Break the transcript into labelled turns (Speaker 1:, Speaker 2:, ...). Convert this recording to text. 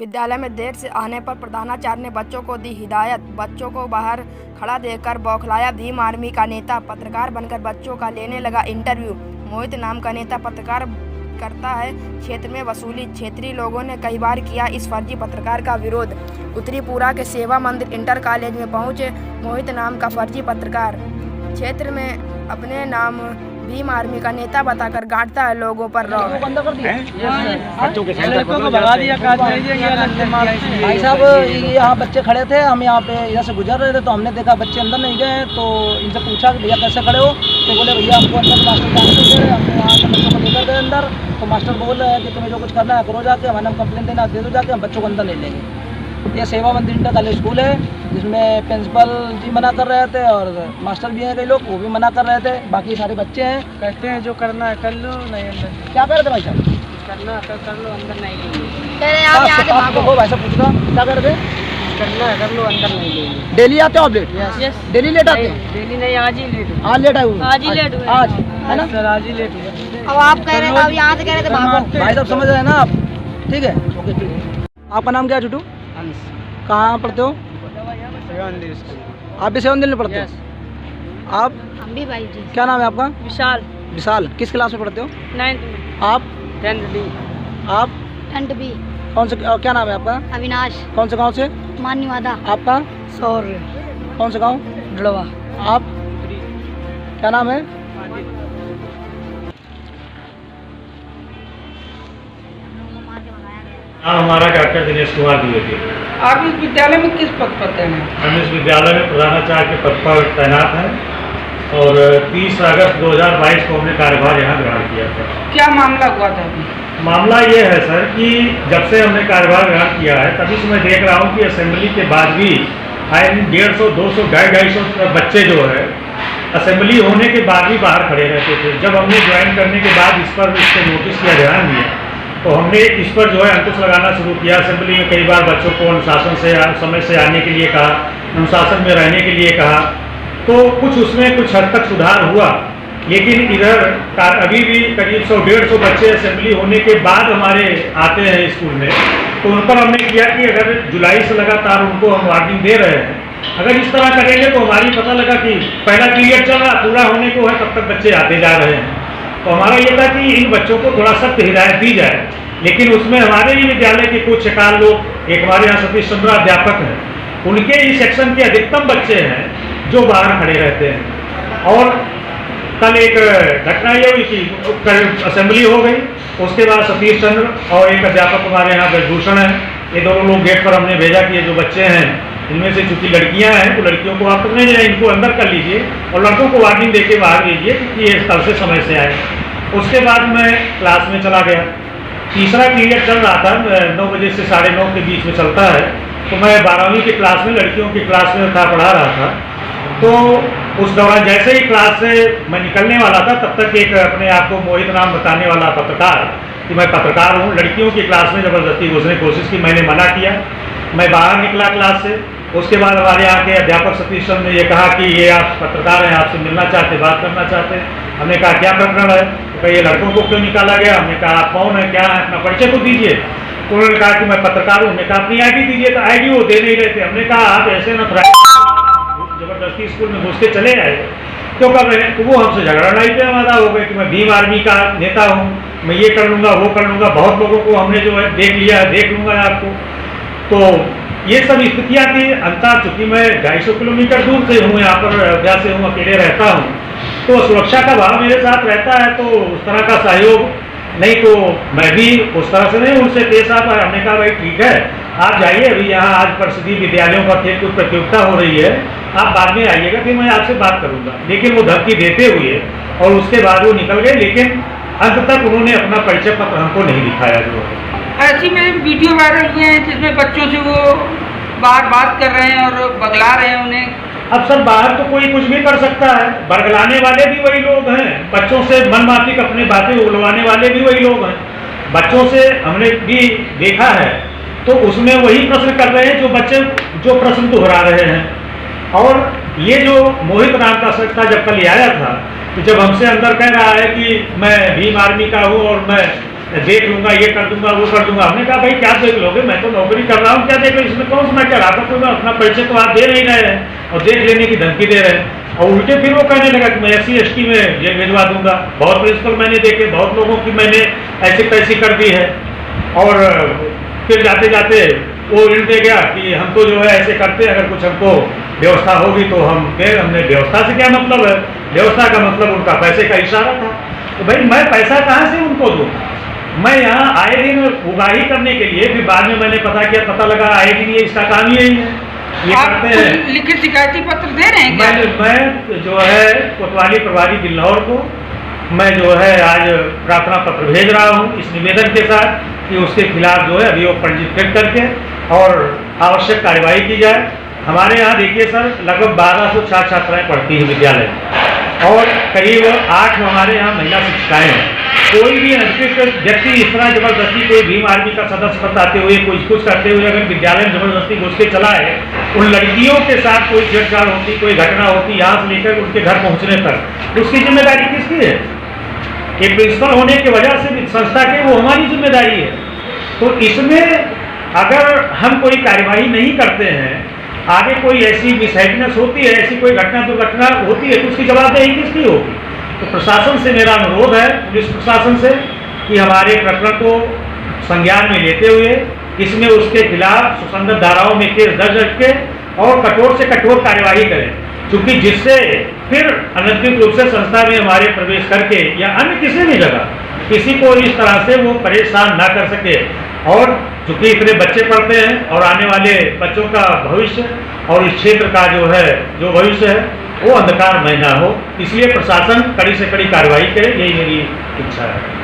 Speaker 1: विद्यालय में देर से आने पर प्रधानाचार्य ने बच्चों को दी हिदायत। बच्चों को बाहर खड़ा देखकर बौखलाया भीम आर्मी का नेता। पत्रकार बनकर बच्चों का लेने लगा इंटरव्यू। मोहित नाम का नेता पत्रकार करता है क्षेत्र में वसूली। क्षेत्रीय लोगों ने कई बार किया इस फर्जी पत्रकार का विरोध। उत्तरीपुरा के सेवा मंदिर इंटर कॉलेज में पहुंचे मोहित नाम का फर्जी पत्रकार। क्षेत्र में अपने नाम भीम आर्मी का नेता बताकर गांठता है लोगों पर रौब।
Speaker 2: भाई साहब यहाँ बच्चे खड़े थे, हम यहाँ पे इधर से गुजर रहे थे तो हमने देखा बच्चे अंदर नहीं गए, तो इनसे पूछा कि भैया कैसे खड़े हो, तो बोले भैया हमको अंदर मास्टर जाने दीजिए। हमने यहाँ से बच्चों को लेकर गए अंदर, तो मास्टर बोल रहे हैं कि तुम्हें जो कुछ करना है करो जाके, हमारे नाम कंप्लेन देना दे दो जाके, हम बच्चों को अंदर नहीं लेंगे। ये सेवा मंदिर इंटर कॉलेज स्कूल है जिसमें प्रिंसिपल जी मना कर रहे थे और मास्टर भी हैं कई लोग, वो भी मना कर रहे थे। बाकी सारे बच्चे हैं, कहते हैं जो करना है कर लो, नहीं अंदर क्या कर रहे थे भाई साहब, करना कर लो, अंदर नहीं लेंगे। भाई साहब पूछ रहा क्या कर रहे थे, करना है कर लो, अंदर नहीं लेंगे। डेली आते हो आप लेट? यस। डेली लेट आते हैं? डेली नहीं, आज ही लेट हुआ। आज लेट आए हुए? आज ही लेट हुए। आज है ना सर, आज ही लेट हुआ। अब आप कह रहे थे, अब यहाँ से कह रहे थे भागो। भाई साहब समझ रहे हैं ना आप? ठीक है, ओके ठीक है। आपका नाम क्या है छोटू? कहाँ पढ़ते हो? आप भी सेवा मंदिर में पढ़ते हो? आप?
Speaker 3: हम भी भाई जी।
Speaker 2: क्या नाम है आपका?
Speaker 3: विशाल।
Speaker 2: विशाल किस क्लास में पढ़ते हो?
Speaker 3: 9th में।
Speaker 2: आप?
Speaker 3: 10th B।
Speaker 2: आप?
Speaker 3: 10th B।
Speaker 2: कौन से क्या नाम है आपका?
Speaker 3: अविनाश।
Speaker 2: कौन से गांव से?
Speaker 3: मान्यवादा।
Speaker 2: आपका?
Speaker 3: सौर्य।
Speaker 2: कौन से गांव?
Speaker 3: ढलवा।
Speaker 2: आप? क्या नाम है?
Speaker 4: हमारा डॉक्टर दिनेश कुमार द्विवेदी।
Speaker 2: आप इस विद्यालय में किस पद पर तैनात हैं?
Speaker 4: हम इस विद्यालय में प्रधानाचार्य के पद पर तैनात हैं और 30 अगस्त 2022 को हमने कार्यभार यहाँ ग्रहण किया था।
Speaker 2: क्या मामला हुआ था?
Speaker 4: मामला ये है सर कि जब से हमने कार्यभार ग्रहण किया है तभी से मैं देख रहा हूँ कि असेंबली के बाद भी 150, 200, 250 बच्चे जो है असेंबली होने के बाद भी बाहर खड़े रहते थे। जब हमने ज्वाइन करने के बाद इस पर नोटिस किया, ध्यान दिया, तो हमने इस पर जो है अंकुश लगाना शुरू किया। असेंबली में कई बार बच्चों को अनुशासन से समय से आने के लिए कहा, अनुशासन में रहने के लिए कहा, तो कुछ उसमें कुछ हद तक सुधार हुआ। लेकिन इधर अभी भी करीब 100-150 बच्चे असेंबली होने के बाद हमारे आते हैं स्कूल में, तो उन पर हमने किया कि अगर जुलाई से लगातार उनको हम वार्निंग दे रहे हैं, अगर इस तरह करेंगे तो हमारी पता लगा कि पहला पीरियड चल रहा, पूरा होने को है, तब तक बच्चे आते जा रहे हैं। तो हमारा ये था कि इन बच्चों को थोड़ा सख्त हिदायत दी जाए। लेकिन उसमें हमारे ही विद्यालय के कुछ शिकार लोग, एक हमारे यहाँ सतीश चंद्र अध्यापक हैं, उनके ही सेक्शन के अधिकतम बच्चे हैं जो बाहर खड़े रहते हैं। और कल एक घटना ये हुई कि असेंबली हो गई, उसके बाद सतीश चंद्र और एक अध्यापक हमारे यहाँ ब्रजभूषण है, ये दोनों लोग गेट पर हमने भेजा कि ये जो बच्चे हैं इनमें से चूंकि लड़कियां हैं तो लड़कियों को आप नहीं जाए, इनको अंदर कर लीजिए और लड़कों को वार्निंग देके बाहर भेजिए कि ये कल से समय से आए। उसके बाद मैं क्लास में चला गया। तीसरा पीरियड चल रहा था, 9 बजे से 9:30 के बीच में चलता है, तो मैं 12वीं की क्लास में, लड़कियों की क्लास में था, पढ़ा रहा था। तो उस दौरान जैसे ही क्लास से मैं निकलने वाला था, तब तक एक अपने आप को मोहित नाम बताने वाला पत्रकार कि मैं पत्रकार हूँ, लड़कियों की क्लास में ज़बरदस्ती घुसने की कोशिश की। मैंने मना किया, मैं बाहर निकला क्लास से। उसके बाद हमारे यहाँ के अध्यापक सतीश चंद्र ने ये कहा कि ये आप पत्रकार हैं, आपसे मिलना चाहते, बात करना चाहते हैं। हमने कहा क्या प्रकरण है? तो ये लड़कों को क्यों निकाला गया? हमने कहा आप कौन है, क्या है, अपना परिचय को दीजिए। तो उन्होंने कहा कि मैं पत्रकार हूँ। हमने कहा अपनी ID दीजिए, तो ID वो दे नहीं रहे थे। हमने कहा आप ऐसे न जबरदस्ती स्कूल में घुस के चले आए, क्यों कर रहे हैं? तो वो हमसे झगड़ा नहीं पे हमारा हो गया कि मैं भीम आर्मी का नेता हूँ, मैं ये कर लूँगा, वो कर लूँगा। बहुत लोगों को हमने जो है देख लिया है, देख लूँगा आपको। तो ये सब स्थितियाँ थी। अंतर चूँकि मैं 250 किलोमीटर दूर से हूँ, यहाँ पर अयोध्या से हूँ, अकेले रहता हूँ, तो सुरक्षा का भाव मेरे साथ रहता है, तो उस तरह का सहयोग नहीं, तो मैं भी उस तरह से नहीं उनसे पेश आ पाया। हमने कहा भाई ठीक है, आप जाइए, अभी यहाँ आज परिषदीय विद्यालयों का खेलकूद प्रतियोगिता हो रही है, आप बाद में आइएगा, फिर मैं आपसे बात करूँगा। लेकिन वो धमकी देते हुए और उसके बाद वो निकल गए, लेकिन अंत तक उन्होंने अपना परिचय पत्र हमको नहीं दिखाया। जो है
Speaker 5: ऐसी में वीडियो वायरल हुए हैं जिसमें बच्चों से वो बाहर बात कर रहे हैं और बगला रहे हैं उन्हें।
Speaker 4: अब सर बाहर तो कोई कुछ भी कर सकता है, बरगलाने वाले भी वही लोग हैं, बच्चों से मनमाफिक अपनी बातें उगलवाने वाले भी वही लोग हैं। बच्चों से हमने भी देखा है, तो उसमें वही प्रश्न कर रहे हैं जो बच्चे जो प्रश्न दोहरा रहे हैं। और ये जो मोहित नाम का शख्स था, जब कल आया था, तो जब हमसे अंदर कह रहा है कि मैं भीम आर्मी का हूँ और मैं देख लूंगा, ये कर दूंगा, वो कर दूंगा। हमने कहा भाई क्या देख लोगे, मैं तो नौकरी कर रहा हूँ, क्या देख लो, इसमें कौन सा मैं क्या रहा था, अपना पैसे तो आप दे नहीं रहे हैं और देख लेने की धमकी दे रहे हैं। और उल्टे फिर वो कहने लगा कि मैं SC/ST में जेल भिजवा दूंगा। बहुत प्रिंसिपल मैंने देखे, बहुत लोगों की मैंने ऐसी तैसी कर दी है। और फिर जाते जाते वो ऋण दे गया कि हम तो जो है ऐसे करते, अगर कुछ हमको व्यवस्था होगी तो हम फिर हमने व्यवस्था से क्या मतलब है, व्यवस्था का मतलब उनका पैसे का इशारा था। तो भाई मैं पैसा कहाँ से उनको दूँ? मैं यहाँ आए दिन उगाही करने के लिए, फिर बाद में मैंने पता लगा आए दिन ये इसका काम ही यही है, ये करते हैं।
Speaker 5: लिखित शिकायती पत्र दे रहे हैं क्या?
Speaker 4: मैं जो है कोतवाली प्रभारी बिल्लौर को मैं जो है आज प्रार्थना पत्र भेज रहा हूँ इस निवेदन के साथ कि उसके खिलाफ जो है अभियोग पंजीकृत करके और आवश्यक कार्यवाही की जाए। हमारे यहाँ देखिए सर, लगभग 1200 छात्र छात्राएँ पढ़ती हैं विद्यालय और करीब 8 हमारे यहाँ महिला शिक्षिकाएँ हैं। कोई भी अनधिकृत व्यक्ति इस तरह जबरदस्ती कोई भीम आर्मी का सदस्य बताते हुए, कुछ करते हुए अगर विद्यालय में जबरदस्ती घुस के चला है, उन लड़कियों के साथ कोई छेड़छाड़ होती, कोई घटना होती, यहाँ से लेकर उनके घर पहुँचने तक, उसकी जिम्मेदारी किसकी है? एक प्रिंसिपल होने की वजह से संस्था के वो हमारी जिम्मेदारी है। तो इसमें अगर हम कोई कार्यवाही नहीं करते हैं, आगे कोई ऐसी मिसहैपनेस होती है, ऐसी कोई दुर्घटना होती है, तो उसकी जवाबदेही किसकी होगी? तो प्रशासन से मेरा अनुरोध है, पुलिस प्रशासन से, कि हमारे प्रकरण को संज्ञान में लेते हुए इसमें उसके खिलाफ सुसंगत धाराओं में केस दर्ज करके और कठोर से कठोर कार्यवाही करें, क्योंकि जिससे फिर अनधिकृत रूप से संस्था में हमारे प्रवेश करके या अन्य किसी भी जगह किसी को इस तरह से वो परेशान ना कर सके। और चूंकि इतने बच्चे पढ़ते हैं और आने वाले बच्चों का भविष्य और इस क्षेत्र का जो भविष्य है वो अंधकारमय ना हो, इसलिए प्रशासन कड़ी से कड़ी कार्रवाई करे, यही मेरी इच्छा है।